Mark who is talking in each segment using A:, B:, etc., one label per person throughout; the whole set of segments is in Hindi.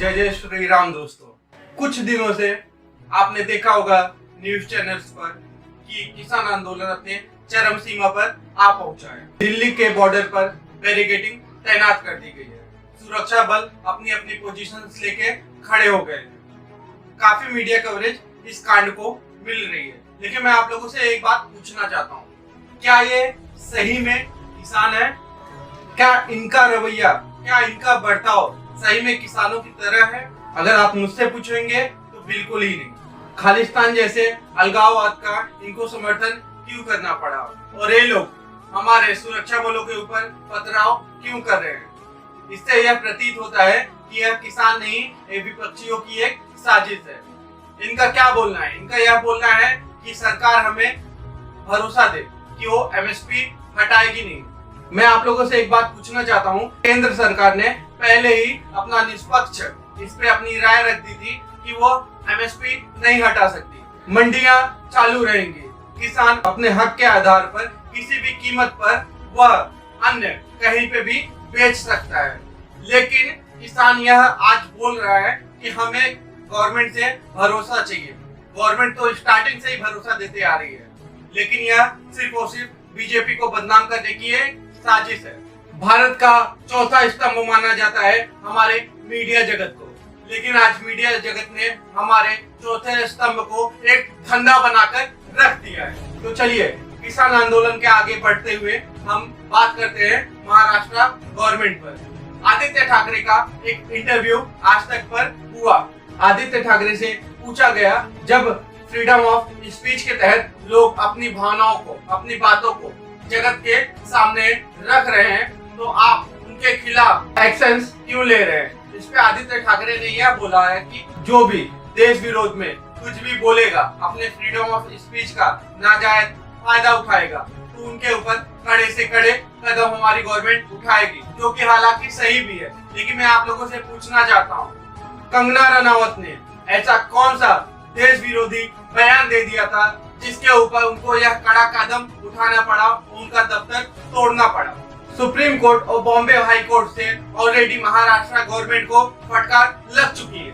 A: जय जय श्री राम दोस्तों। कुछ दिनों से आपने देखा होगा न्यूज चैनल्स पर कि किसान आंदोलन अपने चरम सीमा पर आ पहुंचा है। दिल्ली के बॉर्डर पर बैरिकेडिंग तैनात कर दी गई है। सुरक्षा बल अपनी अपनी पोजीशंस लेके खड़े हो गए हैं। काफी मीडिया कवरेज इस कांड को मिल रही है, लेकिन मैं आप लोगों से एक बात पूछना चाहता हूँ, क्या ये सही में किसान है? क्या इनका रवैया, क्या इनका बर्ताव सही में किसानों की तरह है? अगर आप मुझसे पूछेंगे तो बिल्कुल ही नहीं। खालिस्तान जैसे अलगाववाद का इनको समर्थन क्यों करना पड़ा और ये लोग हमारे सुरक्षा बलों के ऊपर पथराव क्यों कर रहे हैं? इससे यह प्रतीत होता है कि यह किसान नहीं, ये विपक्षियों की एक साजिश है। इनका क्या बोलना है? इनका यह बोलना है कि सरकार हमें भरोसा दे कि वो एमएसपी हटाएगी नहीं। मैं आप लोगों से एक बात पूछना चाहता हूँ, केंद्र सरकार ने पहले ही अपना निष्पक्ष इस पे अपनी राय रख दी थी कि वो एमएसपी नहीं हटा सकती। मंडियां चालू रहेंगी, किसान अपने हक के आधार पर किसी भी कीमत पर वह अन्य कहीं पे भी बेच सकता है। लेकिन किसान यह आज बोल रहा है कि हमें गवर्नमेंट से भरोसा चाहिए। गवर्नमेंट तो स्टार्टिंग से ही भरोसा देते आ रही है, लेकिन यह सिर्फ और सिर्फ बीजेपी को बदनाम करने की एक साजिश है। भारत का चौथा स्तंभ माना जाता है हमारे मीडिया जगत को, लेकिन आज मीडिया जगत ने हमारे चौथे स्तंभ को एक धंधा बनाकर रख दिया है। तो चलिए किसान आंदोलन के आगे बढ़ते हुए हम बात करते हैं महाराष्ट्र गवर्नमेंट पर। आदित्य ठाकरे का एक इंटरव्यू आज तक पर हुआ। आदित्य ठाकरे से पूछा गया, जब फ्रीडम ऑफ स्पीच के तहत लोग अपनी भावनाओं को, अपनी बातों को जगत के सामने रख रहे हैं, तो आप उनके खिलाफ एक्शंस क्यों ले रहे हैं? इस पे आदित्य ठाकरे ने यह बोला है कि जो भी देश विरोध में कुछ भी बोलेगा, अपने फ्रीडम ऑफ स्पीच का नाजायज फायदा उठाएगा, तो उनके ऊपर कड़े से कड़े कदम हमारी गवर्नमेंट उठाएगी, जो कि हालांकि सही भी है। लेकिन मैं आप लोगों से पूछना चाहता हूँ, कंगना रनावत ने ऐसा कौन सा देश विरोधी बयान दे दिया था जिसके ऊपर उनको यह कड़ा कदम उठाना पड़ा, उनका दफ्तर तोड़ना पड़ा? सुप्रीम कोर्ट और बॉम्बे हाई कोर्ट से ऑलरेडी महाराष्ट्र गवर्नमेंट को फटकार लग चुकी है।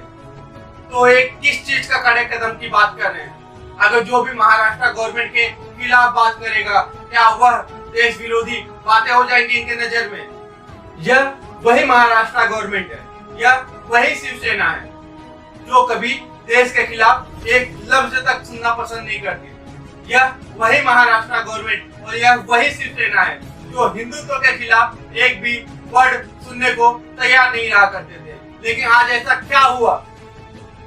A: तो एक किस चीज का कड़े कदम की बात कर रहे हैं? अगर जो भी महाराष्ट्र गवर्नमेंट के खिलाफ बात करेगा, क्या वह देश विरोधी बातें हो जाएंगी इनके नजर में? यह वही महाराष्ट्र गवर्नमेंट है, यह वही शिवसेना है जो कभी देश के खिलाफ एक लफ्ज तक सुनना पसंद नहीं करती। यह वही महाराष्ट्र गवर्नमेंट और यह वही शिवसेना है जो हिंदुत्व के खिलाफ एक भी वर्ड सुनने को तैयार नहीं रहा करते थे। लेकिन आज ऐसा क्या हुआ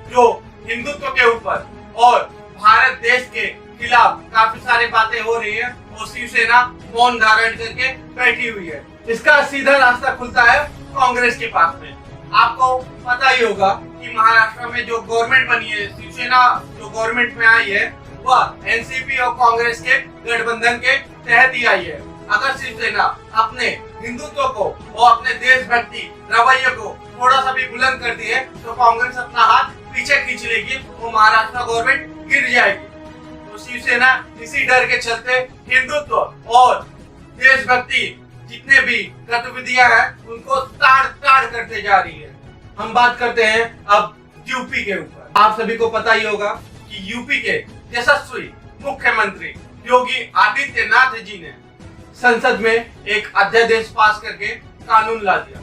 A: जो हिंदुत्व के ऊपर और भारत देश के खिलाफ काफी सारी बातें हो रही है और शिवसेना मौन धारण करके बैठी हुई है? इसका सीधा रास्ता खुलता है कांग्रेस के पास में। आपको पता ही होगा कि महाराष्ट्र में जो गवर्नमेंट बनी है, शिवसेना जो गवर्नमेंट में आई है, वह एनसीपी और कांग्रेस के गठबंधन के तहत ही आई है। अगर शिवसेना अपने हिंदुत्व को और अपने देशभक्ति रवैये को थोड़ा सा भी बुलंद कर दिए तो कांग्रेस अपना हाथ पीछे खींच लेगी, वो महाराष्ट्र गवर्नमेंट गिर जाएगी। तो शिवसेना इसी डर के चलते हिंदुत्व और देशभक्ति जितने भी गतिविधियां हैं उनको ताड़ करते जा रही है। हम बात करते हैं अब यूपी के ऊपर। आप सभी को पता ही होगा कि यूपी के यशस्वी मुख्यमंत्री योगी आदित्यनाथ जी ने संसद में एक अध्यादेश पास करके कानून ला दिया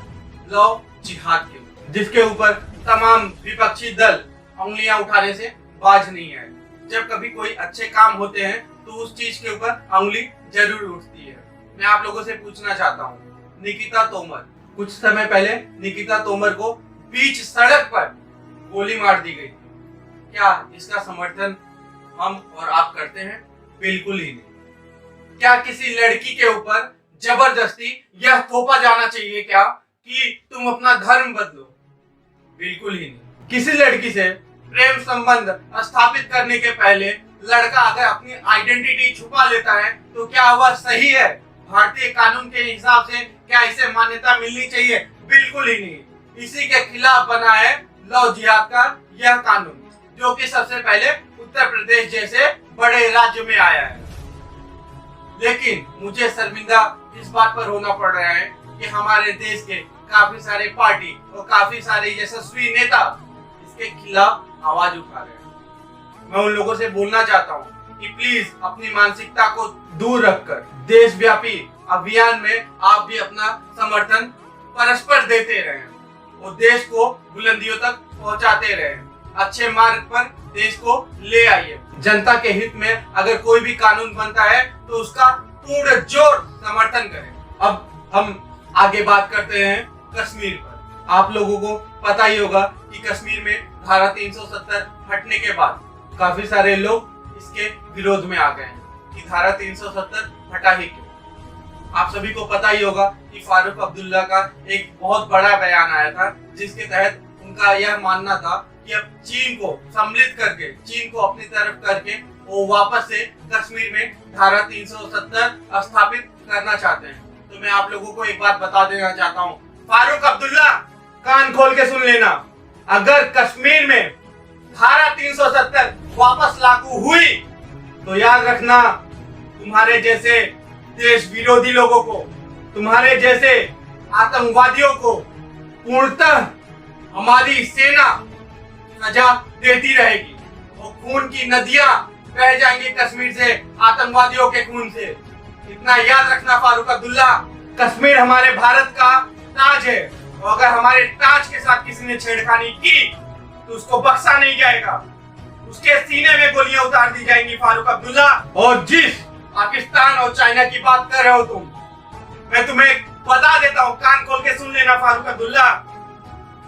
A: लव जिहाद के ऊपर, जिसके ऊपर तमाम विपक्षी दल उंगलियां उठाने से बाज नहीं है। जब कभी कोई अच्छे काम होते हैं तो उस चीज के ऊपर उंगली जरूर उठती है। मैं आप लोगों से पूछना चाहता हूँ, निकिता तोमर, कुछ समय पहले निकिता तोमर को बीच सड़क पर गोली मार दी गई थी। क्या इसका समर्थन हम और आप करते हैं? बिल्कुल ही नहीं। क्या किसी लड़की के ऊपर जबरदस्ती यह थोपा जाना चाहिए क्या कि तुम अपना धर्म बदलो? बिल्कुल ही नहीं। किसी लड़की से प्रेम संबंध स्थापित करने के पहले लड़का अगर अपनी आइडेंटिटी छुपा लेता है तो क्या वह सही है? भारतीय कानून के हिसाब से क्या इसे मान्यता मिलनी चाहिए? बिल्कुल ही नहीं। इसी के खिलाफ बना है लव जिहाद का यह कानून, जो कि सबसे पहले उत्तर प्रदेश जैसे बड़े राज्य में आया है। लेकिन मुझे शर्मिंदा इस बात पर होना पड़ रहा है कि हमारे देश के काफी सारे पार्टी और काफी सारे यशस्वी नेता इसके खिलाफ आवाज उठा रहे हैं। मैं उन लोगों से बोलना चाहता हूँ कि प्लीज अपनी मानसिकता को दूर रखकर देशव्यापी अभियान में आप भी अपना समर्थन परस्पर देते रहें और देश को बुलंदियों तक पहुंचाते रहें। अच्छे मार्ग पर देश को ले आइए। जनता के हित में अगर कोई भी कानून बनता है तो उसका पूर्ण जोर समर्थन करें। अब हम आगे बात करते हैं कश्मीर पर। आप लोगों को पता ही होगा कि कश्मीर में धारा 370 हटने के बाद काफी सारे लोग इसके विरोध में आ गए हैं कि धारा 370 हटा ही क्यों। आप सभी को पता ही होगा कि फारूक अब्दुल्ला का एक बहुत बड़ा बयान आया था जिसके तहत उनका यह मानना था कि अब चीन को सम्मिलित करके, चीन को अपनी तरफ करके वो वापस से कश्मीर में धारा 370 स्थापित करना चाहते हैं। तो मैं आप लोगों को एक बात बता देना चाहता हूँ, फारूक अब्दुल्ला कान खोल के सुन लेना, अगर कश्मीर में धारा 370 वापस लागू हुई तो याद रखना तुम्हारे जैसे देश विरोधी लोगों को, तुम्हारे जैसे आतंकवादियों को पूर्णतः हमारी सेना सजा देती रहेगी और खून की नदियां बह जाएंगी कश्मीर से, आतंकवादियों के खून से। इतना याद रखना फारूक अब्दुल्ला, कश्मीर हमारे भारत का ताज है और अगर हमारे ताज के साथ किसी ने छेड़खानी की तो उसको बख्शा नहीं जाएगा, उसके सीने में गोलियां उतार दी जाएंगी फारूक अब्दुल्ला। और जिस पाकिस्तान और चाइना की बात कर रहे हो तुम, मैं तुम्हें बता देता हूँ, कान खोल के सुन लेना फारूक अब्दुल्ला,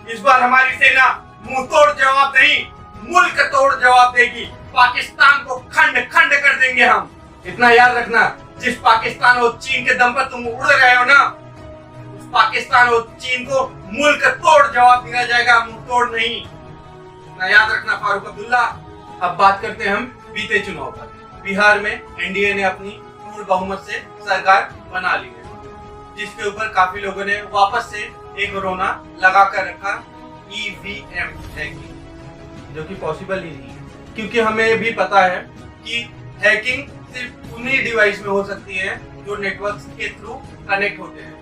A: इस बार हमारी सेना मुंह तोड़ जवाब नहीं, मुल्क तोड़ जवाब देगी। पाकिस्तान को खंड खंड कर देंगे हम। इतना याद रखना, जिस पाकिस्तान और चीन के दम पर तुम उड़ रहे हो ना, उस पाकिस्तान और चीन को मुल्क तोड़ जवाब दिया जाएगा, मुंह तोड़ नहीं। इतना याद रखना फारूक अब्दुल्ला। अब बात करते हैं हम बीते चुनाव पर। बिहार में एनडीए ने अपनी पूर्ण बहुमत से सरकार बना ली है, जिसके ऊपर काफी लोगों ने वापस से एक रोना लगा कर रखा, ईवीएम हैकिंग, जो कि पॉसिबल ही नहीं है, क्योंकि हमें भी पता है कि हैकिंग सिर्फ उन्हीं डिवाइस में हो सकती है जो नेटवर्क के थ्रू कनेक्ट होते हैं,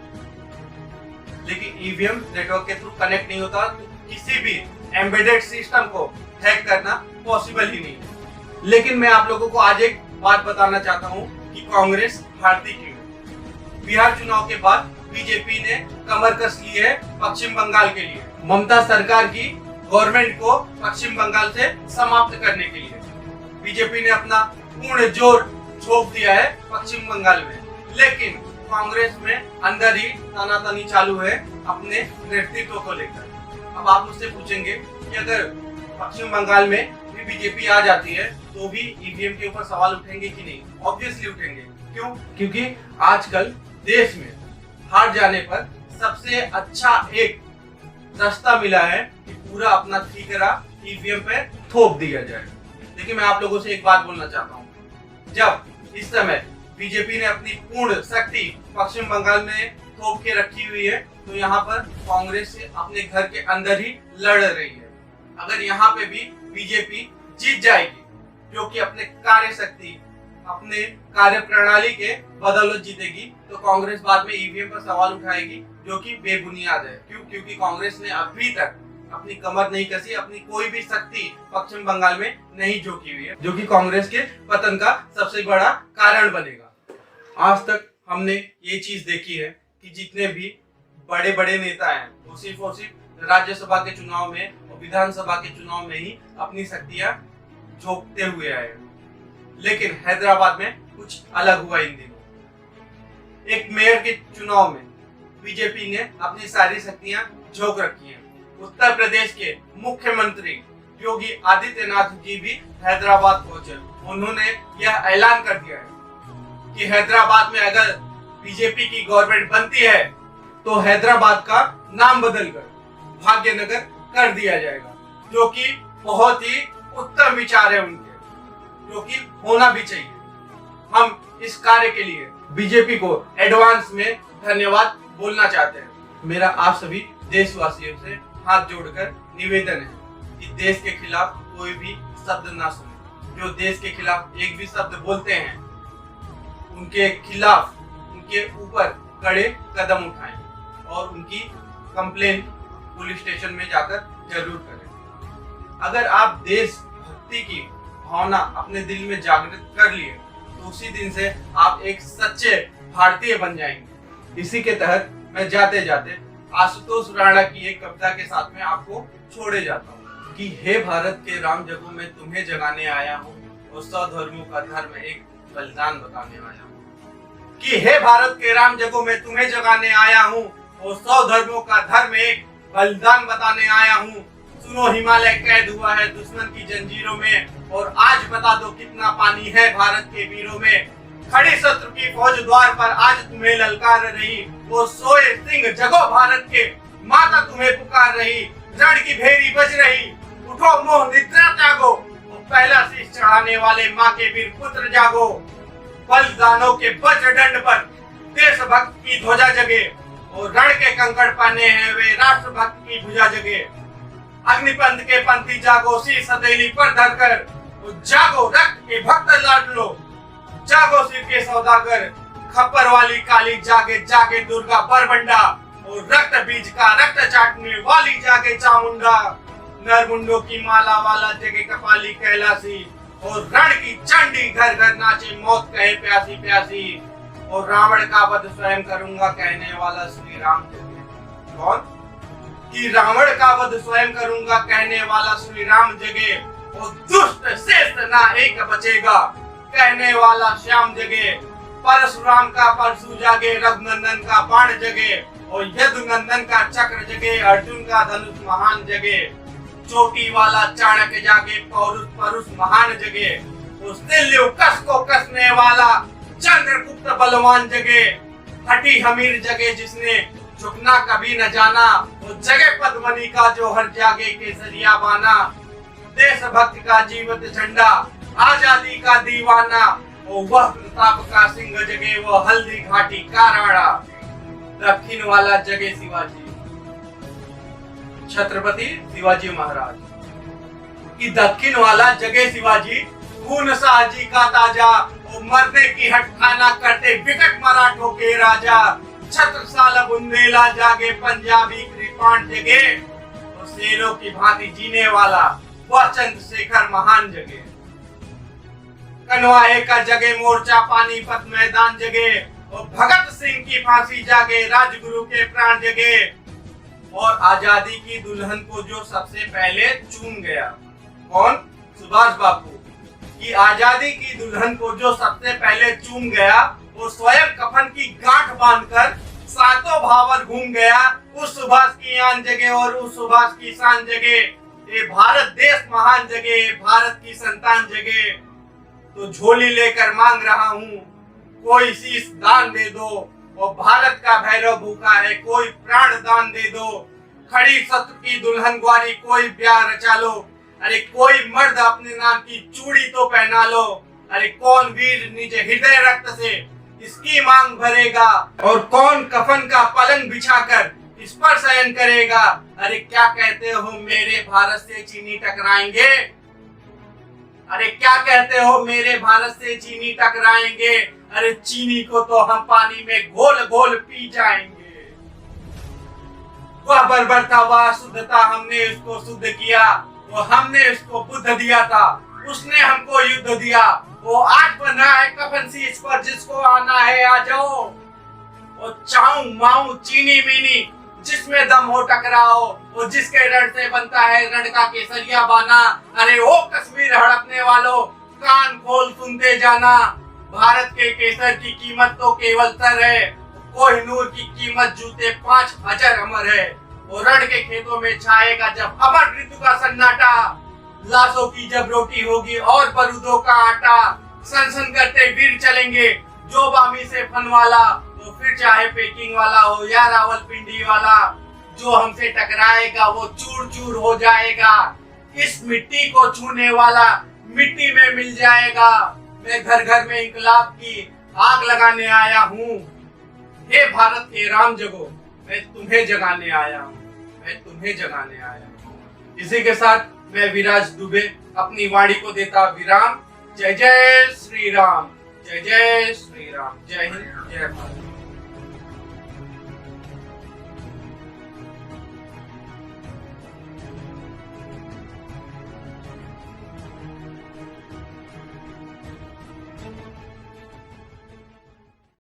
A: लेकिन ईवीएम नेटवर्क के थ्रू कनेक्ट नहीं होता, तो किसी भी एम्बेडेड सिस्टम को हैक करना पॉसिबल ही नहीं है। लेकिन मैं आप लोगों को आज एक बात बताना चाहता हूँ कि कांग्रेस हारती क्यों है। बिहार चुनाव के बाद बीजेपी ने कमर कस ली है पश्चिम बंगाल के लिए, ममता सरकार की गवर्नमेंट को पश्चिम बंगाल से समाप्त करने के लिए बीजेपी ने अपना पूर्ण जोर झोंक दिया है पश्चिम बंगाल में। लेकिन कांग्रेस में अंदर ही तनातनी चालू है अपने नेतृत्व को लेकर। अब आप मुझसे पूछेंगे कि अगर पश्चिम बंगाल में भी बीजेपी आ जाती है तो भी ईवीएम के ऊपर सवाल उठेंगे कि नहीं? ऑब्वियसली उठेंगे। क्यों? क्योंकि आजकल देश में हार जाने पर सबसे अच्छा एक रास्ता मिला है कि पूरा अपना ठीकरा ईवीएम पे थोप दिया जाए। लेकिन मैं आप लोगों से एक बात बोलना चाहता हूँ, जब इस समय बीजेपी ने अपनी पूर्ण शक्ति पश्चिम बंगाल में थोप के रखी हुई है तो यहाँ पर कांग्रेस से अपने घर के अंदर ही लड़ रही है। अगर यहाँ पे भी बीजेपी जीत जाएगी, जो कि अपने कार्य शक्ति, अपने कार्य प्रणाली के बदौलत जीतेगी, तो कांग्रेस बाद में ईवीएम पर सवाल उठाएगी, जो कि बेबुनियाद है। क्यों? क्योंकि कांग्रेस ने अभी तक अपनी कमर नहीं कसी, अपनी कोई भी शक्ति पश्चिम बंगाल में नहीं झोंकी हुई है, जो कि कांग्रेस के पतन का सबसे बड़ा कारण बनेगा। आज तक हमने ये चीज देखी है कि जितने भी बड़े बड़े नेता हैं वो सिर्फ और सिर्फ राज्यसभा के चुनाव में और विधानसभा के चुनाव में ही अपनी शक्तियां झोंकते हुए आए। लेकिन हैदराबाद में कुछ अलग हुआ इन दिनों। एक मेयर के चुनाव में बीजेपी ने अपनी सारी शक्तियां झोंक रखी हैं। उत्तर प्रदेश के मुख्यमंत्री योगी आदित्यनाथ जी भी हैदराबाद पहुंचे। उन्होंने यह ऐलान कर दिया है कि हैदराबाद में अगर बीजेपी की गवर्नमेंट बनती है तो हैदराबाद का नाम बदलकर भाग्यनगर कर दिया जाएगा, जो कि बहुत ही उत्तम विचार है उनके, जो कि होना भी चाहिए। हम इस कार्य के लिए बीजेपी को एडवांस में धन्यवाद बोलना चाहते हैं। मेरा आप सभी देशवासियों से हाथ जोड़कर निवेदन है कि देश के खिलाफ कोई भी शब्द ना सुने। जो देश के खिलाफ एक भी शब्द बोलते हैं उनके खिलाफ, उनके ऊपर कड़े कदम उठाएं और उनकी कंप्लेन पुलिस स्टेशन में जाकर जरूर करें। अगर आप देश भक्ति की भावना अपने दिल में जागृत कर लिए तो उसी दिन से आप एक सच्चे भारतीय बन जाएंगे। इसी के तहत मैं जाते जाते आशुतोष राणा की एक कविता के साथ में आपको छोड़े जाता हूँ कि हे भारत के राम जगो मैं तुम्हें जगाने आया हूँ और 100 धर्मों का धर्म एक बलिदान बताने आया हूँ। कि हे भारत के राम जगो मैं तुम्हें जगाने आया हूँ और 100 धर्मों का धर्म एक बलिदान बताने आया हूँ। सुनो हिमालय कैद हुआ है दुश्मन की जंजीरों में और आज बता दो कितना पानी है भारत के वीरों में। खड़ी शत्रु की फौज द्वार पर आज तुम्हें ललकार रही, वो सोए सिंह जगो भारत के माता तुम्हें पुकार रही। रण की भेरी बज रही, उठो मोह निद्रा त्यागो, वो पहला शीश चढ़ाने वाले माँ के वीर पुत्र जागो। बलिदानों के वज्र दंड पर देशभक्त की ध्वजा जगे और रण के कंकड़ पाने हैं वे राष्ट्रभक्त की भुजा जगे। अग्निपंथ के पंथी जागो शीश हथेली पर धरकर, जागो रक्त के भक्त लाड लो, जागो सिर के सौदागर। खप्पर वाली काली जागे जागे दुर्गा बरबंडा और रक्त बीज का रक्त चाटने वाली जागे चामुंडा। नरमुंडों की माला वाला जगे कपाली कैलासी और रण की चंडी घर घर नाचे मौत कहे प्यासी प्यासी। और रावण का वध स्वयं करूंगा कहने वाला श्री राम जगे। कौन? कि रावण का वध स्वयं करूंगा कहने वाला श्री राम जगे और दुष्ट शेष ना एक बचेगा कहने वाला श्याम जगे। परशुराम का परशु जागे रघुनंदन का बाण जगे और यदुनंदन का चक्र जगे अर्जुन का धनुष महान जगे। चोटी वाला चाणक्य जागे पौरुष परुष महान जगे और दिल्ली कस को कसने वाला चंद्रगुप्त बलवान जगे। हटी हमीर जगे जिसने झुकना कभी न जाना वो जगे पद्मनी का जो हर जागे केसरिया बाना। देशभक्त का जीवित झंडा आजादी का दीवाना वो वह प्रताप का सिंह जगे वो हल्दी घाटी का राणा। दक्षिण वाला जगे शिवाजी छत्रपति शिवाजी महाराज। कि दक्षिण वाला जगे शिवाजी खून साजी का ताजा और मरने की हटखाना करते विकट मराठों के राजा। छत्रसाल बुंदेला जागे पंजाबी कृपाण जगे और शेरों की भांति जीने वाला वह चंद्रशेखर महान जगे। कनवाए का जगे मोर्चा पानीपत मैदान जगे और भगत सिंह की फांसी जागे राजगुरु के प्राण जगे। और आजादी की दुल्हन को जो सबसे पहले चूम गया कौन? सुभाष बापू। कि आजादी की दुल्हन को जो सबसे पहले चूम गया वो स्वयं कफन की गांठ बांधकर सातों भावर घूम गया। उस सुभाष की आन जगे और उस सुभाष की शान जगे। ये भारत देश महान जगे भारत की संतान जगे। तो झोली लेकर मांग रहा हूँ कोई शीश दान दे दो और भारत का भैरव भूखा है कोई प्राण दान दे दो। खड़ी शत्रु की दुल्हन ग्वारी कोई ब्याह रचा लो। अरे कोई मर्द अपने नाम की चूड़ी तो पहना लो। अरे कौन वीर निज हृदय रक्त से इसकी मांग भरेगा और कौन कफन का पलंग बिछाकर इस पर शयन करेगा। अरे क्या कहते हो मेरे भारत से चीनी टकराएंगे। अरे क्या कहते हो मेरे भारत से चीनी टकराएंगे। अरे चीनी को तो हम पानी में घोल घोल पी जाएंगे। वह बर्बरता वह शुद्धता हमने उसको शुद्ध किया। वो हमने उसको बुद्ध दिया था उसने हमको युद्ध दिया। वो आज बना है कफन शीश पर जिसको आना है आ जाओ। वो चाऊ माऊ चीनी मीनी जिसमें दम हो टकराओ। वो जिसके रण से बनता है रण का केसरिया बाना। अरे ओ कश्मीर हड़पने वालों कान खोल सुनते जाना। भारत के केसर की कीमत तो केवल सर है। कोहिनूर की कीमत जूते 5000 अमर है। वो रण के खेतों में छाएगा जब अमर ऋतु का सन्नाटा। लाशों की जब रोटी होगी और बरूदों का आटा। सन सन करते वीर चलेंगे जो बामी से फन वाला। तो फिर चाहे पेकिंग वाला हो या रावलपिंडी वाला। जो हमसे टकराएगा वो चूर चूर हो जाएगा। इस मिट्टी को छूने वाला मिट्टी में मिल जाएगा। मैं घर घर में इंकलाब की आग लगाने आया हूँ। हे भारत के राम जगो मैं तुम्हें जगाने आया हूँ। मैं तुम्हें जगाने आया हूँ। इसी के साथ मैं विराज दुबे अपनी वाणी को देता विराम। जय जय श्री राम। जय जय श्री राम। जय हिंद जय भारत।